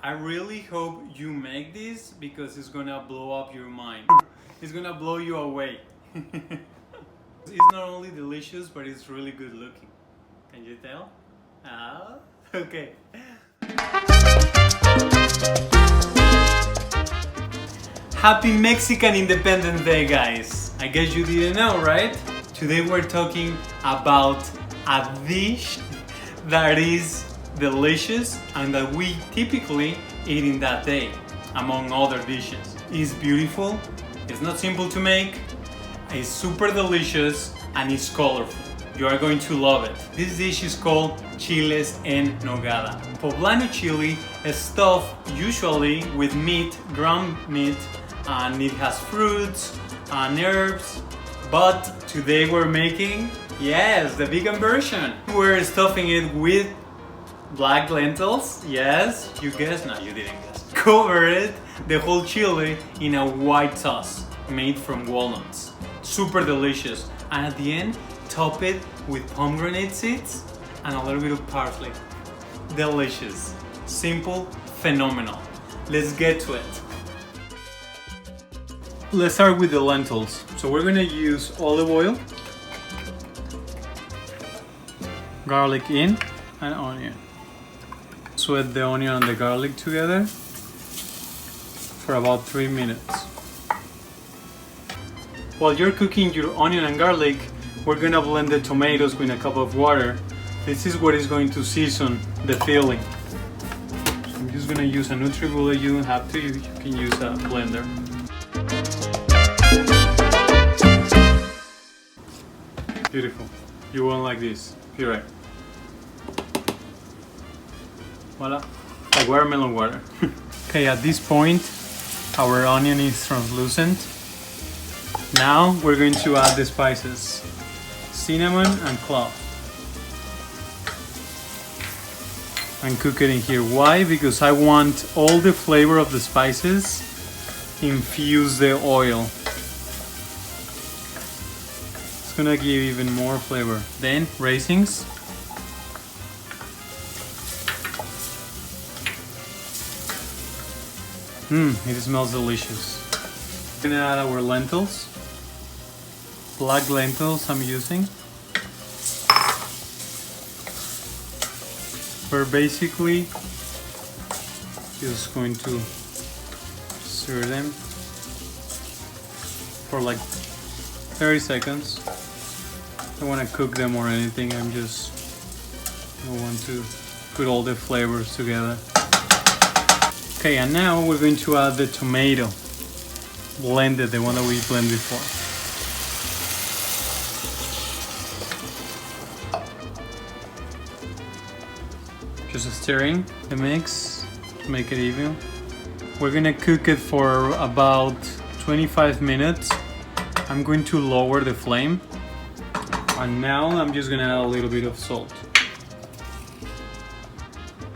I really hope you make this because it's gonna blow up your mind. It's gonna blow you away. It's not only delicious, but it's really good looking. Can you tell? Ah, okay. Happy Mexican Independence Day, guys! I guess you didn't know, right? Today we're talking about a dish that is delicious and that we typically eat in that day, among other dishes. It's beautiful, it's not simple to make, it's super delicious, and it's colorful. You are going to love it. This dish is called Chiles en Nogada. Poblano chili is stuffed usually with meat, ground meat, and it has fruits and herbs. But today we're making, yes, the vegan version. We're stuffing it with black lentils. Yes, you guessed. No, you didn't guess. Cover it, the whole chili, in a white sauce made from walnuts. Super delicious. And at the end, top it with pomegranate seeds and a little bit of parsley. Delicious. Simple, phenomenal. Let's get to it. Let's start with the lentils. So we're gonna use olive oil, garlic in, and onion. Sweat the onion and the garlic together for about 3 minutes. While you're cooking your onion and garlic, we're gonna blend the tomatoes with a cup of water. This is what is going to season the filling. So I'm just gonna use a NutriBullet. You don't have to, you can use a blender. Beautiful. You won't like this puree. Voila, like watermelon water. Okay, at this point, our onion is translucent. Now we're going to add the spices, cinnamon and clove, and cook it in here. Why? Because I want all the flavor of the spices infuse the oil. It's gonna give even more flavor. Then raisins. It smells delicious. We're gonna add our lentils. Black lentils I'm using. We're basically just going to stir them for like 30 seconds. I don't want to cook them or anything. I want to put all the flavors together. Okay, and now we're going to add the tomato blended, the one that we blended before. Just stirring the mix to make it even. We're gonna cook it for about 25 minutes. I'm going to lower the flame, and now I'm just gonna add a little bit of salt.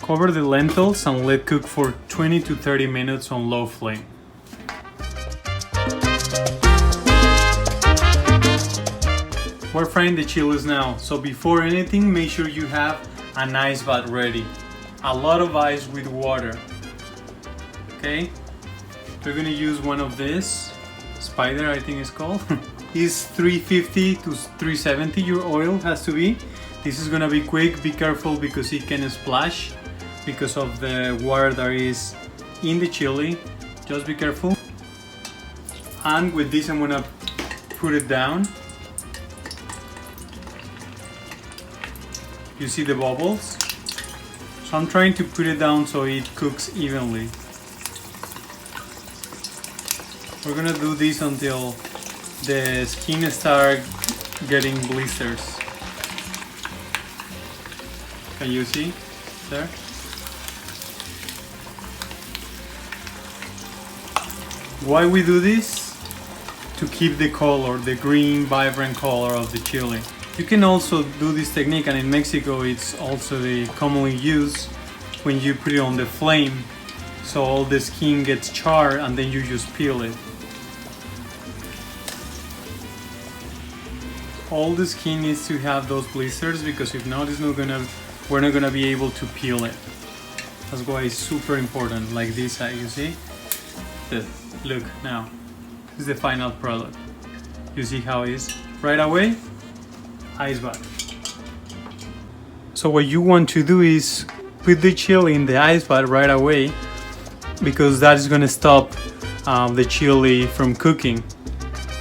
Cover the lentils and let cook for 20 to 30 minutes on low flame. We're frying the chiles now, so before anything, make sure you have an ice bath ready. A lot of ice with water. Okay? We're gonna use one of this, Spider I think it's called. It's 350 to 370 your oil has to be. This is gonna be quick, be careful because it can splash because of the water that is in the chili. Just be careful. And with this I'm gonna put it down. You see the bubbles? So I'm trying to put it down so it cooks evenly. We're gonna do this until the skin starts getting blisters. Can you see there? Why we do this? To keep the color, the green, vibrant color of the chili. You can also do this technique, and in Mexico it's also commonly used when you put it on the flame, so all the skin gets charred and then you just peel it. All the skin needs to have those blisters because if not, we're not gonna be able to peel it. That's why it's super important. Like this side, you see? Look now. This is the final product. You see how it is? Right away, ice bath. So what you want to do is put the chili in the ice bath right away, because that is going to stop the chili from cooking.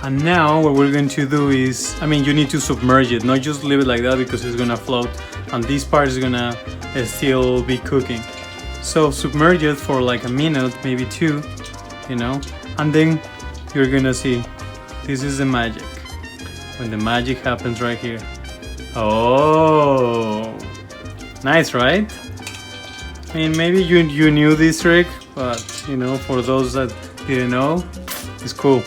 And now what we're going to do is, you need to submerge it, not just leave it like that because it's going to float and this part is going to still be cooking. So submerge it for like a minute, maybe 2, and then you're going to see, this is the magic. When the magic happens right here. Oh, nice, right? Maybe you knew this trick, but for those that didn't know, it's cool.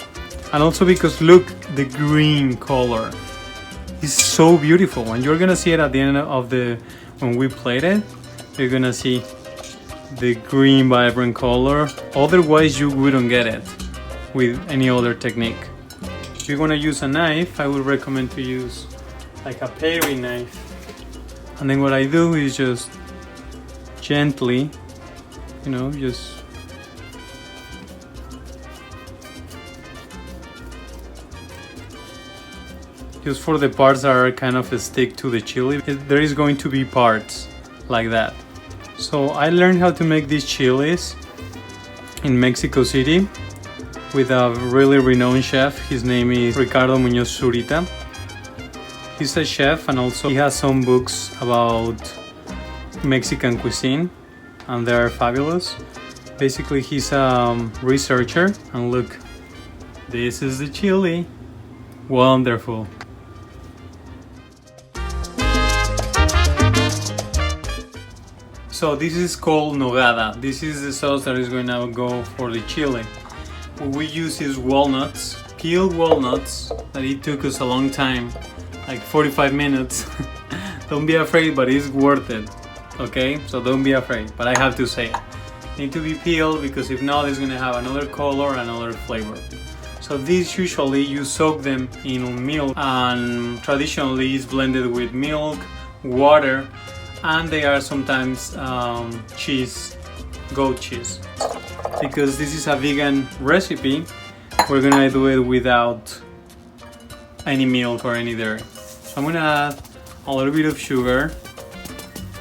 And also because look, the green color is so beautiful, and you're gonna see it at the end of when we plate it. You're gonna see the green vibrant color. Otherwise you wouldn't get it with any other technique. If you're gonna use a knife, I would recommend to use like a paring knife. And then what I do is just gently, just for the parts that are kind of stick to the chili. There is going to be parts like that. So I learned how to make these chilies in Mexico City with a really renowned chef. His name is Ricardo Muñoz Zurita. He's a chef, and also he has some books about Mexican cuisine, and they are fabulous. Basically, he's a researcher, and look, this is the chili. Wonderful. So this is called Nogada. This is the sauce that is going to go for the chili. What we use is walnuts, peeled walnuts, that it took us a long time, like 45 minutes. Don't be afraid, but it's worth it, okay? So don't be afraid, but I have to say it. Need to be peeled, because if not, it's going to have another color, another flavor. So these usually you soak them in milk, and traditionally it's blended with milk, water, and they are sometimes cheese, goat cheese. Because this is a vegan recipe, we're gonna do it without any milk or any dairy. So I'm gonna add a little bit of sugar.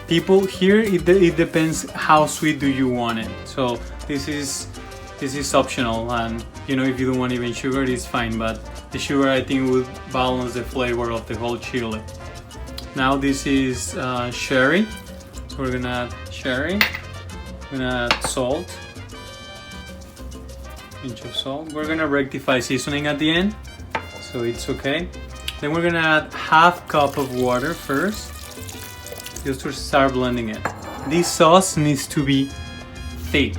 People, here it depends how sweet do you want it. So this is optional, and if you don't want even sugar, it's fine, but the sugar I think would balance the flavor of the whole chili. Now this is sherry, so we're gonna add sherry, we're gonna add salt, pinch of salt. We're gonna rectify seasoning at the end, so it's okay. Then we're gonna add half cup of water first, just to start blending it. This sauce needs to be thick,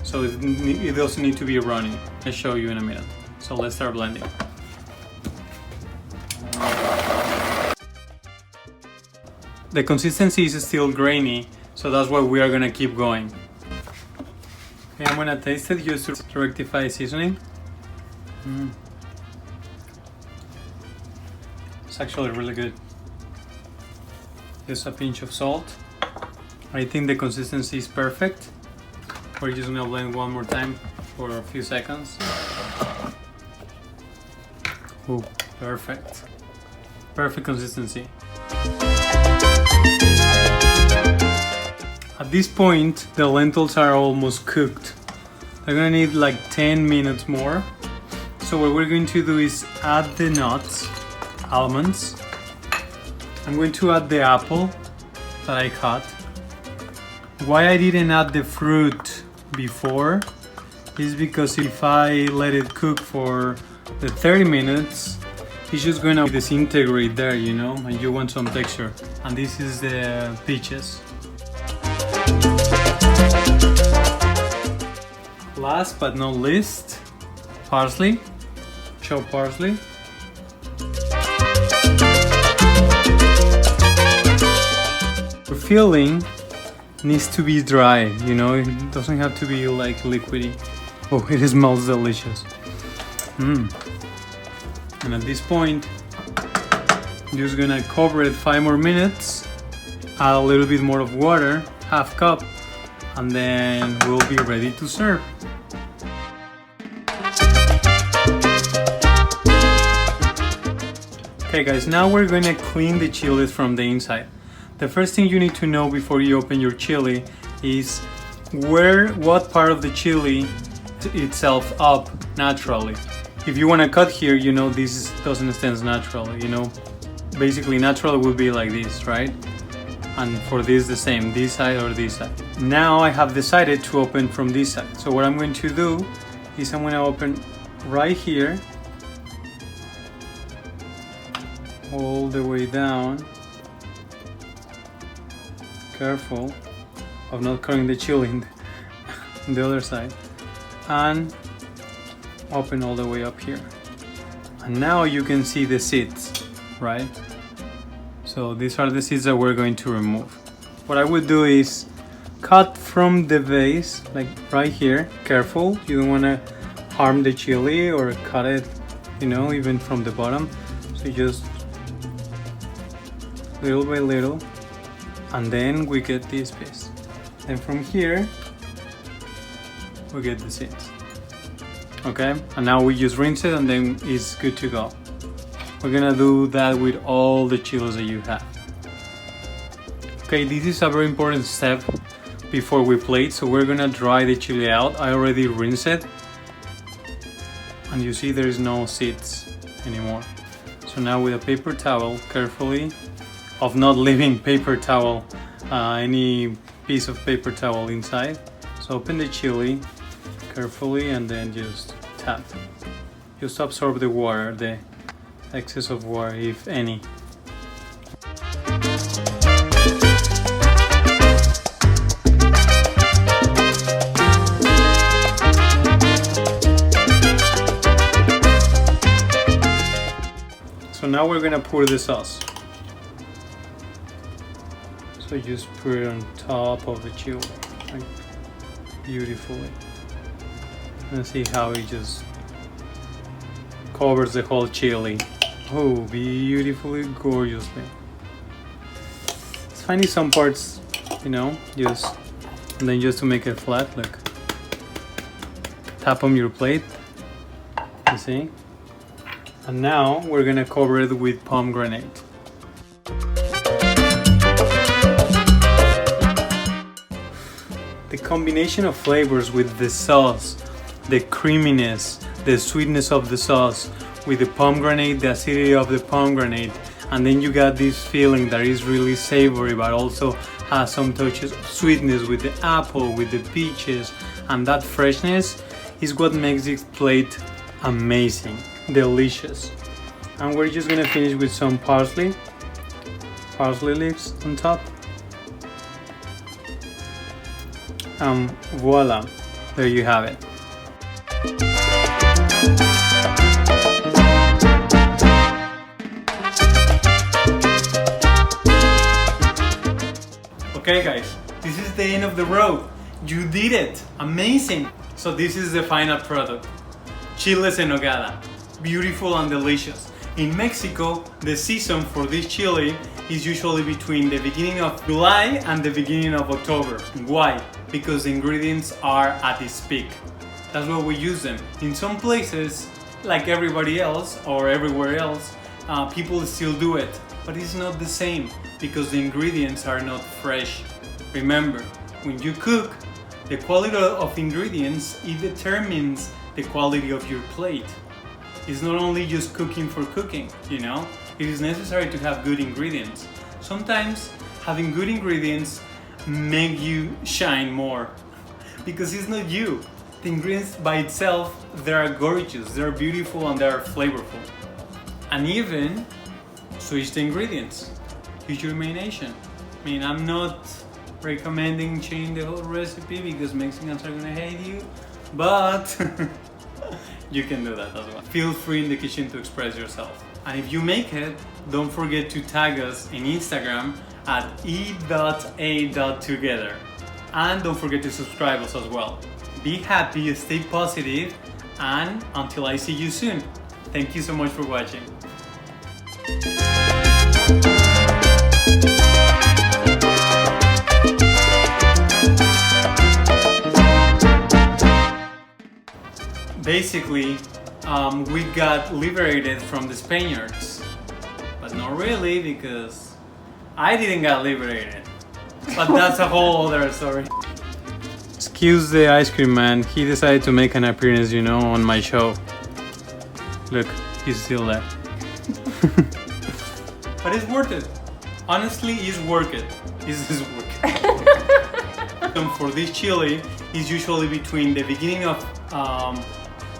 so it doesn't need to be runny. I'll show you in a minute. So let's start blending. The consistency is still grainy, so that's why we are gonna keep going. Okay, I'm gonna taste it just to rectify seasoning. It's actually really good. Just a pinch of salt. I think the consistency is perfect. We're just gonna blend one more time for a few seconds. Oh, perfect. Perfect consistency. At this point, the lentils are almost cooked. They're gonna need like 10 minutes more. So what we're going to do is add the nuts, almonds. I'm going to add the apple that I cut. Why I didn't add the fruit before is because if I let it cook for the 30 minutes, it's just gonna disintegrate there, and you want some texture. And this is the peaches. Last but not least, parsley, chopped parsley. The filling needs to be dry, it doesn't have to be like liquidy. Oh, it smells delicious. And at this point, I'm just gonna cover it 5 more minutes, add a little bit more of water, half cup, and then we'll be ready to serve. Okay guys, now we're going to clean the chiles from the inside. The first thing you need to know before you open your chili is what part of the chili itself up naturally. If you want to cut here, you know this doesn't stand naturally, you know. Basically natural would be like this, right? And for this the same, this side or this side. Now I have decided to open from this side. So what I'm going to do is I'm going to open right here, all the way down. Careful of not cutting the chili on the other side, and open all the way up here. And now you can see the seeds, right? So these are the seeds that we're going to remove. What I would do is cut from the base, like right here. Careful, you don't want to harm the chili or cut it, you know, even from the bottom. So just little by little, and then we get this piece. And from here we get the seeds. Okay, and now we just rinse it and then it's good to go. We're gonna do that with all the chiles that you have. Okay, this is a very important step before we plate. So we're gonna dry the chili out. I already rinsed it, and you see there is no seeds anymore. So now with a paper towel, carefully, of not leaving paper towel, any piece of paper towel inside. So open the chili carefully and then just tap. Just absorb the water, the excess of water, if any. So now we're gonna pour the sauce. So just put it on top of the chili, like beautifully. And see how it just covers the whole chili. Oh, beautifully, gorgeously. It's finding some parts, you know, just, and then just to make it flat, look. Tap on your plate, you see? And now we're gonna cover it with pomegranate. The combination of flavors with the sauce, the creaminess, the sweetness of the sauce, with the pomegranate, the acidity of the pomegranate, and then you got this feeling that is really savory but also has some touches of sweetness with the apple, with the peaches, and that freshness is what makes this plate amazing, delicious. And we're just gonna finish with some parsley leaves on top. Voila, there you have it. Okay guys, this is the end of the road. You did it, amazing. So this is the final product, chiles en nogada, beautiful and delicious. In Mexico, the season for this chili is usually between the beginning of July and the beginning of October. Why? Because the ingredients are at its peak. That's why we use them. In some places, like everybody else or everywhere else, people still do it, but it's not the same because the ingredients are not fresh. Remember, when you cook, the quality of ingredients, it determines the quality of your plate. It's not only just cooking for cooking, you know? It is necessary to have good ingredients. Sometimes having good ingredients make you shine more because it's not you. The ingredients by itself, they are gorgeous, they are beautiful, and they are flavorful. And even switch the ingredients. Use your imagination. I mean, I'm not recommending changing the whole recipe because Mexicans are gonna hate you, but you can do that as well. Feel free in the kitchen to express yourself. And if you make it, don't forget to tag us in Instagram at EATogether. And don't forget to subscribe us as well. Be happy, stay positive, and until I see you soon. Thank you so much for watching. basically we got liberated from the Spaniards, but not really because I didn't get liberated. But that's a whole other story. Excuse the ice cream man. He decided to make an appearance, you know, on my show. Look, he's still there. But it's worth it. Honestly, it's worth it. It's worth it. And for this chili, it's usually between the beginning of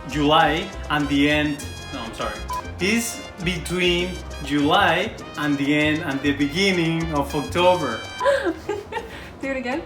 July and the end. No, I'm sorry. It's between July and the end and the beginning of October. Do it again.